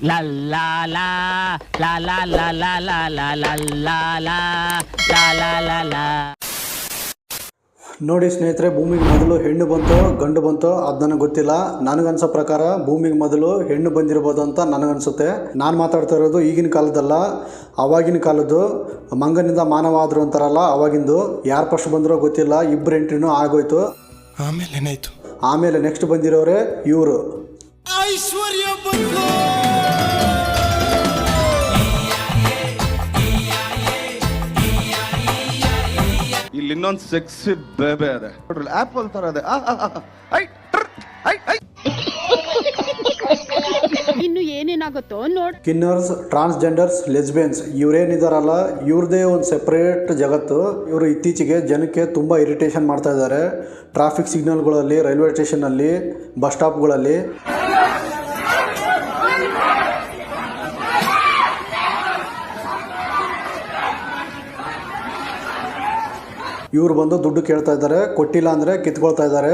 La la la la la la la la la la la la la la la. ನೋಡಿ ಸ್ನೇಹಿತರೆ, ಭೂಮಿಗೆ ಮೊದಲು ಹೆಣ್ಣು ಬಂತೋ ಗಂಡು ಬಂತೋ ಅದು ನನಗೆ ಗೊತ್ತಿಲ್ಲ. ನನಗನ್ಸೋ ಪ್ರಕಾರ ಭೂಮಿಗೆ ಮೊದಲು ಹೆಣ್ಣು ಬಂದಿರ್ಬೋದು ಅಂತ ನನಗನ್ಸುತ್ತೆ. ನಾನು ಮಾತಾಡ್ತಾ ಇರೋದು ಈಗಿನ ಕಾಲದಲ್ಲ, ಆವಾಗಿನ ಕಾಲದ್ದು. ಮಂಗನಿಂದ ಮಾನವ ಆದ್ರು ಅಂತಾರಲ್ಲ, ಅವಾಗಿಂದು. ಯಾರು ಫಸ್ಟ್ ಬಂದರೋ ಗೊತ್ತಿಲ್ಲ, ಇಬ್ಬರು ಎಂಟ್ರಿನೂ ಆಗೋಯ್ತು. ಆಮೇಲೆ ಏನಾಯ್ತು? ಆಮೇಲೆ ನೆಕ್ಸ್ಟ್ ಬಂದಿರೋರೆ ಇವರು. ಐಶ್ವರ್ಯ ಬಂತು. ಇಲ್ಲಿ ಇನ್ನೊಂದು ಸೆಕ್ಸಿ ಬೇಬೆ ಅದೆ, ಆಪಲ್ ತರ ಅದೆ. ಇನ್ನು ಏನೇನಾಗುತ್ತೋ ನೋಡ್. ಕಿನ್ನರ್ಸ್, ಟ್ರಾನ್ಸ್ಜೆಂಡರ್ಸ್, ಲೆಸ್ಬಿಯನ್ಸ್ ಇವರೇನಿದಾರಲ್ಲ, ಇವ್ರದೇ ಒಂದು ಸೆಪರೇಟ್ ಜಗತ್ತು. ಇವರು ಇತ್ತೀಚೆಗೆ ಜನಕ್ಕೆ ತುಂಬ ಇರಿಟೇಷನ್ ಮಾಡ್ತಾ ಇದ್ದಾರೆ. ಟ್ರಾಫಿಕ್ ಸಿಗ್ನಲ್ಗಳಲ್ಲಿ, ರೈಲ್ವೆ ಸ್ಟೇಷನಲ್ಲಿ, ಬಸ್ ಸ್ಟಾಪ್ಗಳಲ್ಲಿ. ಇವರು ಬಂದು ದುಡ್ಡು ಕೇಳ್ತಾ ಇದ್ದಾರೆ, ಕೊಟ್ಟಿಲ್ಲ ಅಂದರೆ ಕಿತ್ಕೊಳ್ತಾ ಇದ್ದಾರೆ.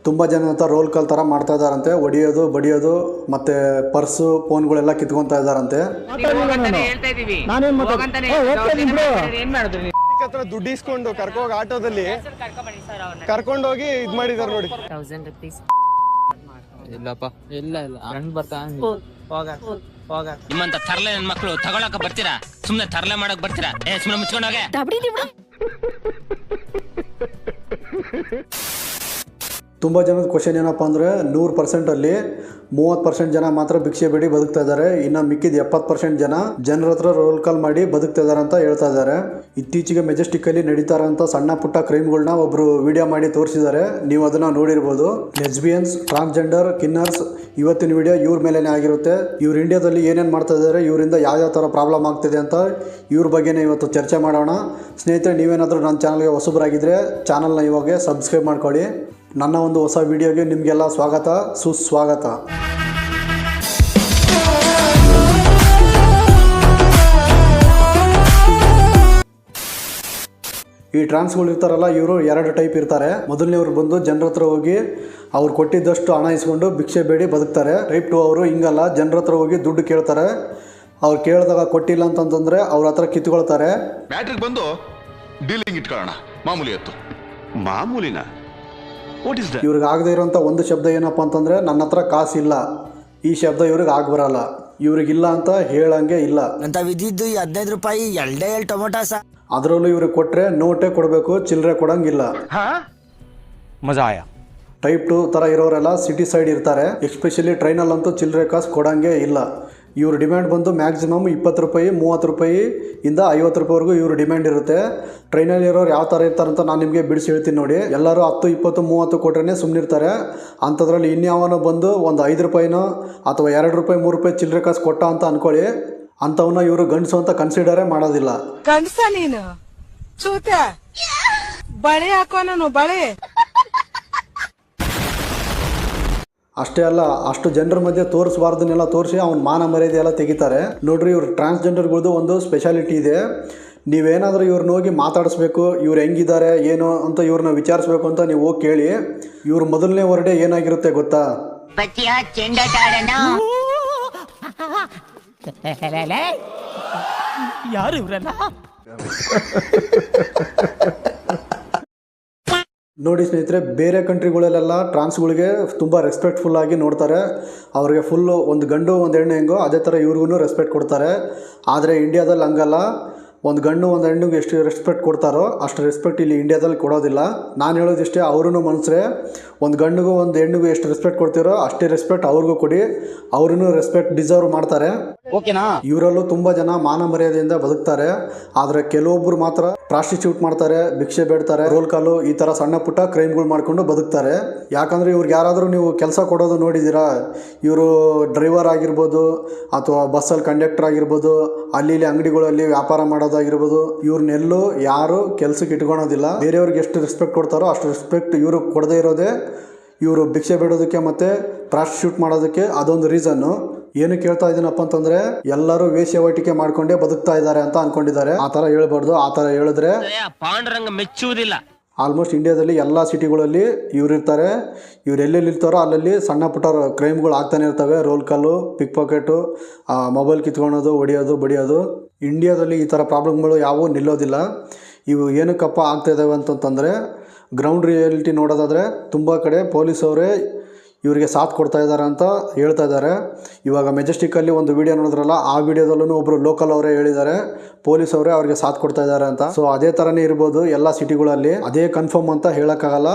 ತುಂಬ ಜನ ಅಂತ ರೋಲ್ ಕಾಲ್ ಥರ ಮಾಡ್ತಾ ಇದ್ದಾರಂತೆ. ಹೊಡಿಯೋದು, ಬಡಿಯೋದು, ಮತ್ತು ಪರ್ಸು, ಫೋನ್ಗಳೆಲ್ಲ ಕಿತ್ಕೊಳ್ತಾ ಇದ್ದಾರಂತೆ. ಹತ್ರ ದುಡ್ಡು ಇಸ್ಕೊಂಡು ಕರ್ಕೋಗಿ ಆಟೋದಲ್ಲಿ ಕರ್ಕೊಂಡೋಗಿ ಇದ್ ಮಾಡಿದಾರೆ ನೋಡಿ. 1000 rupees. ಇಲ್ಲಪ್ಪ, ಇಲ್ಲ ಹಂಗ್ ಬರ್ತಾ ನಿಮ್ಮಂತ ತರ್ಲೆ ನನ್ ಮಕ್ಳು ತಗೊಳಕ ಬರ್ತೀರಾ? ಸುಮ್ನೆ ತರ್ಲೆ ಮಾಡಕ್ ಬರ್ತೀರಾ? ಸುಮ್ನೆ ಮುಚ್ಕೊಂಡೋಗೆ. ತುಂಬ ಜನದ ಕ್ವಶನ್ ಏನಪ್ಪ ಅಂದರೆ, 100%ಅಲ್ಲಿ 30% ಜನ ಮಾತ್ರ ಭಿಕ್ಷೆ ಬೇಡಿ ಬದುಕ್ತಾ ಇದ್ದಾರೆ. ಇನ್ನು ಮಿಕ್ಕಿದ 70% ಜನರ ಹತ್ರ ರೋಲ್ ಕಾಲ್ ಮಾಡಿ ಬದುಕ್ತಾ ಇದ್ದಾರೆ ಅಂತ ಹೇಳ್ತಾ ಇದ್ದಾರೆ. ಇತ್ತೀಚೆಗೆ ಮೆಜೆಸ್ಟಿಕ್ಕಲ್ಲಿ ನಡೀತಾರಂಥ ಸಣ್ಣ ಪುಟ್ಟ ಕ್ರೈಮ್ಗಳನ್ನ ಒಬ್ಬರು ವಿಡಿಯೋ ಮಾಡಿ ತೋರಿಸಿದ್ದಾರೆ. ನೀವು ಅದನ್ನು ನೋಡಿರ್ಬೋದು. ಲೆಸ್ಬಿಯನ್ಸ್, ಟ್ರಾನ್ಸ್ಜೆಂಡರ್, ಕಿನ್ನರ್ಸ್, ಇವತ್ತಿನ ವಿಡಿಯೋ ಇವ್ರ ಮೇಲೇ ಆಗಿರುತ್ತೆ. ಇವ್ರು ಇಂಡಿಯಾದಲ್ಲಿ ಏನೇನು ಮಾಡ್ತಾ ಇದ್ದಾರೆ, ಇವರಿಂದ ಯಾವ್ಯಾವ ಥರ ಪ್ರಾಬ್ಲಮ್ ಆಗ್ತಿದೆ ಅಂತ ಇವ್ರ ಬಗ್ಗೆನೇ ಇವತ್ತು ಚರ್ಚೆ ಮಾಡೋಣ. ಸ್ನೇಹಿತರೆ, ನೀವೇನಾದರೂ ನನ್ನ ಚಾನಲ್ಗೆ ಹೊಸಬರಾಗಿದ್ದರೆ ಚಾನಲ್ನ ಇವಾಗ ಸಬ್ಸ್ಕ್ರೈಬ್ ಮಾಡ್ಕೊಳ್ಳಿ. ನನ್ನ ಒಂದು ಹೊಸ ವಿಡಿಯೋಗೆ ನಿಮಗೆಲ್ಲ ಸ್ವಾಗತ, ಸುಸ್ವಾಗತ. ಈ ಟ್ರಾನ್ಸ್ಗಳು ಇರ್ತಾರಲ್ಲ, ಇವರು 2 ಟೈಪ್ ಇರ್ತಾರೆ. ಮೊದಲನೇವ್ರು ಬಂದು ಜನರ ಹತ್ರ ಹೋಗಿ ಅವ್ರು ಕೊಟ್ಟಿದ್ದಷ್ಟು ಹಣ ಇಸ್ಕೊಂಡು ಭಿಕ್ಷೆ ಬೇಡಿ ಬದುಕ್ತಾರೆ. ಟೈಪ್ 2 ಅವರು ಹಿಂಗಲ್ಲ, ಜನರ ಹತ್ರ ಹೋಗಿ ದುಡ್ಡು ಕೇಳ್ತಾರೆ. ಅವ್ರು ಕೇಳಿದಾಗ ಕೊಟ್ಟಿಲ್ಲ ಅಂತಂತಂದರೆ ಅವ್ರ ಹತ್ರ ಕಿತ್ಕೊಳ್ತಾರೆ. ಬ್ಯಾಟ್ರಿಗೆ ಬಂದು ಡೀಲಿಂಗ್ ಇಟ್ಕೊಳ್ಳೋಣ, ಮಾಮೂಲಿ ಎತ್ತು. ಮಾಮೂಲಿನ ಇವ್ರಿಗೆ ಆಗದೆ ಇರೋಂಥ ಒಂದು ಶಬ್ದ ಏನಪ್ಪ ಅಂತಂದರೆ, ನನ್ನ ಹತ್ರ ಕಾಸಿಲ್ಲ. ಈ ಶಬ್ದ ಇವ್ರಿಗೆ ಬರಲ್ಲ. ಇವ್ರಿಗಿಲ್ಲ ಅಂತ ಹೇಳಂಗೆ ಇಲ್ಲ ಅಂತ ವಿಧಿದ್ದು 15 ರೂಪಾಯಿ 2 ಟೊಮೊಟೊ ಅದರಲ್ಲೂ ಇವ್ರಿಗೆ ಕೊಟ್ಟರೆ ನೋಟೇ ಕೊಡಬೇಕು, ಚಿಲ್ಲರೆ ಕೊಡಂಗಿಲ್ಲ. ಮಜಾ ಆಯ. ಟೈಪ್ 2 ಥರ ಇರೋರೆಲ್ಲ ಸಿಟಿ ಸೈಡ್ ಇರ್ತಾರೆ. ಎಸ್ಪೆಷಲಿ ಟ್ರೈನಲ್ಲಂತೂ ಚಿಲ್ಲರೆ ಕಾಸು ಕೊಡಂಗೆ ಇಲ್ಲ. ಇವ್ರ ಡಿಮ್ಯಾಂಡ್ ಬಂದು ಮ್ಯಾಕ್ಸಿಮಮ್ 20 ರೂಪಾಯಿ, 30 ರೂಪಾಯಿ ಇಂದ 50 ರೂಪಾಯಿವರೆಗೂ ಇವ್ರ ಡಿಮ್ಯಾಂಡ್ ಇರುತ್ತೆ. ಟ್ರೈನಲ್ಲಿ ಇರೋರು ಯಾವ ಥರ ಇರ್ತಾರಂತ ನಾನು ನಿಮಗೆ ಬಿಡಿಸಿ ಹೇಳ್ತೀನಿ ನೋಡಿ. ಎಲ್ಲರೂ 10, 20, 30 ಕೊಟ್ರೇ ಸುಮ್ಮನಿರ್ತಾರೆ. ಅಂಥದ್ರಲ್ಲಿ ಇನ್ಯಾವನೋ ಬಂದು ಒಂದು 5 ರೂಪಾಯಿನೋ ಅಥವಾ 2 ರೂಪಾಯಿ, 3 ರೂಪಾಯಿ ಚಿಲ್ಲರೆ ಕಾಸು ಕೊಟ್ಟ ಅಂತ ಅಂದ್ಕೊಳ್ಳಿ. ಅಂಥವನ್ನ ಇವರು ಗಂಡಸು ಅಂತ ಕನ್ಸಿಡರೇ ಮಾಡೋದಿಲ್ಲ. ಗಂಡಸ ನೀನು ಚೂತ ಬಳೆ ಹಾಕೋ, ನಾನು ಬಳೆ. ಅಷ್ಟೇ ಅಲ್ಲ, ಅಷ್ಟು ಜನರ ಮಧ್ಯೆ ತೋರಿಸಬಾರ್ದನ್ನೆಲ್ಲ ತೋರಿಸಿ ಅವ್ನ ಮಾನ ಮರ್ಯಾದೆ ಎಲ್ಲ ತೆಗಿತಾರೆ. ನೋಡ್ರಿ, ಇವ್ರು ಟ್ರಾನ್ಸ್ಜೆಂಡರ್ಗಳದ್ದು ಒಂದು ಸ್ಪೆಷಾಲಿಟಿ ಇದೆ. ನೀವೇನಾದರೂ ಇವ್ರನ್ನ ಹೋಗಿ ಮಾತಾಡಿಸ್ಬೇಕು, ಇವ್ರು ಹೆಂಗಿದ್ದಾರೆ ಏನು ಅಂತ ಇವ್ರನ್ನ ವಿಚಾರಿಸ್ಬೇಕು ಅಂತ ನೀವು ಹೋಗಿ ಕೇಳಿ. ಇವ್ರ ಮೊದಲನೇ ವರ್ಡೇ ಏನಾಗಿರುತ್ತೆ ಗೊತ್ತಾ? ಯಾರು ಇವ್ರಲ್ಲ? ನೋಡಿ ಸ್ನೇಹಿತರೆ, ಬೇರೆ ಕಂಟ್ರಿಗಳಲ್ಲೆಲ್ಲ ಟ್ರಾನ್ಸ್ಗಳಿಗೆ ತುಂಬ ರೆಸ್ಪೆಕ್ಟ್ಫುಲ್ ಆಗಿ ನೋಡ್ತಾರೆ. ಅವ್ರಿಗೆ ಫುಲ್ಲು ಒಂದು ಗಂಡು ಒಂದು ಹೆಣ್ಣು ಹೆಂಗೋ ಅದೇ ಥರ ಇವ್ರಿಗೂ ರೆಸ್ಪೆಕ್ಟ್ ಕೊಡ್ತಾರೆ. ಆದರೆ ಇಂಡಿಯಾದಲ್ಲಿ ಹಂಗಲ್ಲ. ಒಂದು ಗಂಡು ಒಂದು ಹೆಣ್ಣಿಗೆ ಎಷ್ಟು ರೆಸ್ಪೆಕ್ಟ್ ಕೊಡ್ತಾರೋ ಅಷ್ಟು ರೆಸ್ಪೆಕ್ಟ್ ಇಲ್ಲಿ ಇಂಡಿಯಾದಲ್ಲಿ ಕೊಡೋದಿಲ್ಲ. ನಾನು ಹೇಳೋದಿಷ್ಟೇ, ಅವ್ರೂ ಮನುಷ್ಯರೇ. ಒಂದು ಗಂಡಿಗೂ ಒಂದು ಹೆಣ್ಣಿಗೂ ಎಷ್ಟು ರೆಸ್ಪೆಕ್ಟ್ ಕೊಡ್ತೀರೋ ಅಷ್ಟೇ ರೆಸ್ಪೆಕ್ಟ್ ಅವ್ರಿಗೂ ಕೊಡಿ. ಅವ್ರೂ ರೆಸ್ಪೆಕ್ಟ್ ಡಿಸರ್ವ್ ಮಾಡ್ತಾರೆ. ಇವರಲ್ಲೂ ತುಂಬ ಜನ ಮಾನ ಮರ್ಯಾದೆಯಿಂದ ಬದುಕ್ತಾರೆ. ಆದರೆ ಕೆಲವೊಬ್ಬರು ಮಾತ್ರ ಪ್ರಾಸ್ಟಿಟ್ಯೂಟ್ ಮಾಡ್ತಾರೆ, ಭಿಕ್ಷೆ ಬೇಡ್ತಾರೆ, ರೋಲ್ ಕಾಲು, ಈ ಥರ ಸಣ್ಣ ಪುಟ್ಟ ಕ್ರೈಮ್ಗಳು ಮಾಡ್ಕೊಂಡು ಬದುಕ್ತಾರೆ. ಯಾಕಂದರೆ ಇವ್ರಿಗೆ ಯಾರಾದರೂ ನೀವು ಕೆಲಸ ಕೊಡೋದು ನೋಡಿದ್ದೀರಾ? ಇವರು ಡ್ರೈವರ್ ಆಗಿರ್ಬೋದು ಅಥವಾ ಬಸ್ಸಲ್ಲಿ ಕಂಡಕ್ಟರ್ ಆಗಿರ್ಬೋದು, ಅಲ್ಲಿ ಅಂಗಡಿಗಳಲ್ಲಿ ವ್ಯಾಪಾರ ಮಾಡೋದಾಗಿರ್ಬೋದು, ಇವ್ರನ್ನೆಲ್ಲೂ ಯಾರು ಕೆಲಸಕ್ಕೆ ಇಟ್ಕೊಳೋದಿಲ್ಲ. ಬೇರೆಯವ್ರಿಗೆ ಎಷ್ಟು ರೆಸ್ಪೆಕ್ಟ್ ಕೊಡ್ತಾರೋ ಅಷ್ಟು ರೆಸ್ಪೆಕ್ಟ್ ಇವರು ಕೊಡದೇ ಇರೋದೇ ಇವರು ಭಿಕ್ಷೆ ಬೇಡೋದಕ್ಕೆ ಮತ್ತು ಪ್ರಾಸ್ಟಿಟ್ಯೂಟ್ ಮಾಡೋದಕ್ಕೆ ಅದೊಂದು ರೀಸನ್ನು. ಏನು ಕೇಳ್ತಾ ಇದ್ದೀನಪ್ಪ ಅಂತಂದರೆ, ಎಲ್ಲರೂ ವೇಶ್ಯಾವಟಿಕೆ ಮಾಡ್ಕೊಂಡೇ ಬದುಕ್ತಾ ಇದ್ದಾರೆ ಅಂತ ಅನ್ಕೊಂಡಿದ್ದಾರೆ. ಆ ಥರ ಹೇಳ್ಬಾರ್ದು. ಆ ಥರ ಹೇಳಿದ್ರೆ ಪಾಂಡುರಂಗ ಮೆಚ್ಚುವುದಿಲ್ಲ. ಆಲ್ಮೋಸ್ಟ್ ಇಂಡಿಯಾದಲ್ಲಿ ಎಲ್ಲ ಸಿಟಿಗಳಲ್ಲಿ ಇವ್ರಿರ್ತಾರೆ. ಇವ್ರು ಎಲ್ಲೆಲ್ಲಿ ಇರ್ತಾರೋ ಅಲ್ಲಲ್ಲಿ ಸಣ್ಣ ಪುಟ್ಟ ಕ್ರೈಮ್ಗಳು ಆಗ್ತಾನೆ ಇರ್ತವೆ. ರೋಲ್ ಕಾಲು, ಪಿಕ್ ಪಾಕೆಟು, ಮೊಬೈಲ್ ಕಿತ್ಕೊಳೋದು, ಹೊಡಿಯೋದು, ಬಡಿಯೋದು. ಇಂಡಿಯಾದಲ್ಲಿ ಈ ಥರ ಪ್ರಾಬ್ಲಮ್ಗಳು ಯಾವುವು ನಿಲ್ಲೋದಿಲ್ಲ. ಇವು ಏನಕ್ಕಪ್ಪ ಆಗ್ತಾಯಿದ್ದಾವೆ ಅಂತಂತಂದರೆ, ಗ್ರೌಂಡ್ ರಿಯಾಲಿಟಿ ನೋಡೋದಾದರೆ ತುಂಬ ಕಡೆ ಪೊಲೀಸವರೇ ಇವರಿಗೆ ಸಾಥ್ ಕೊಡ್ತಾ ಇದ್ದಾರೆ ಅಂತ ಹೇಳ್ತಾ ಇದ್ದಾರೆ. ಇವಾಗ ಮೆಜೆಸ್ಟಿಕ್ಕಲ್ಲಿ ಒಂದು ವಿಡಿಯೋ ನೋಡಿದ್ರಲ್ಲ, ಆ ವಿಡಿಯೋದಲ್ಲೂ ಒಬ್ಬರು ಲೋಕಲ್ ಅವರೇ ಹೇಳಿದ್ದಾರೆ ಪೊಲೀಸ್ ಅವರೇ ಅವ್ರಿಗೆ ಸಾಥ್ ಕೊಡ್ತಾ ಇದ್ದಾರೆ ಅಂತ. ಸೊ ಅದೇ ಥರನೇ ಇರ್ಬೋದು ಎಲ್ಲ ಸಿಟಿಗಳಲ್ಲಿ, ಅದೇ ಕನ್ಫರ್ಮ್ ಅಂತ ಹೇಳೋಕ್ಕಾಗಲ್ಲ.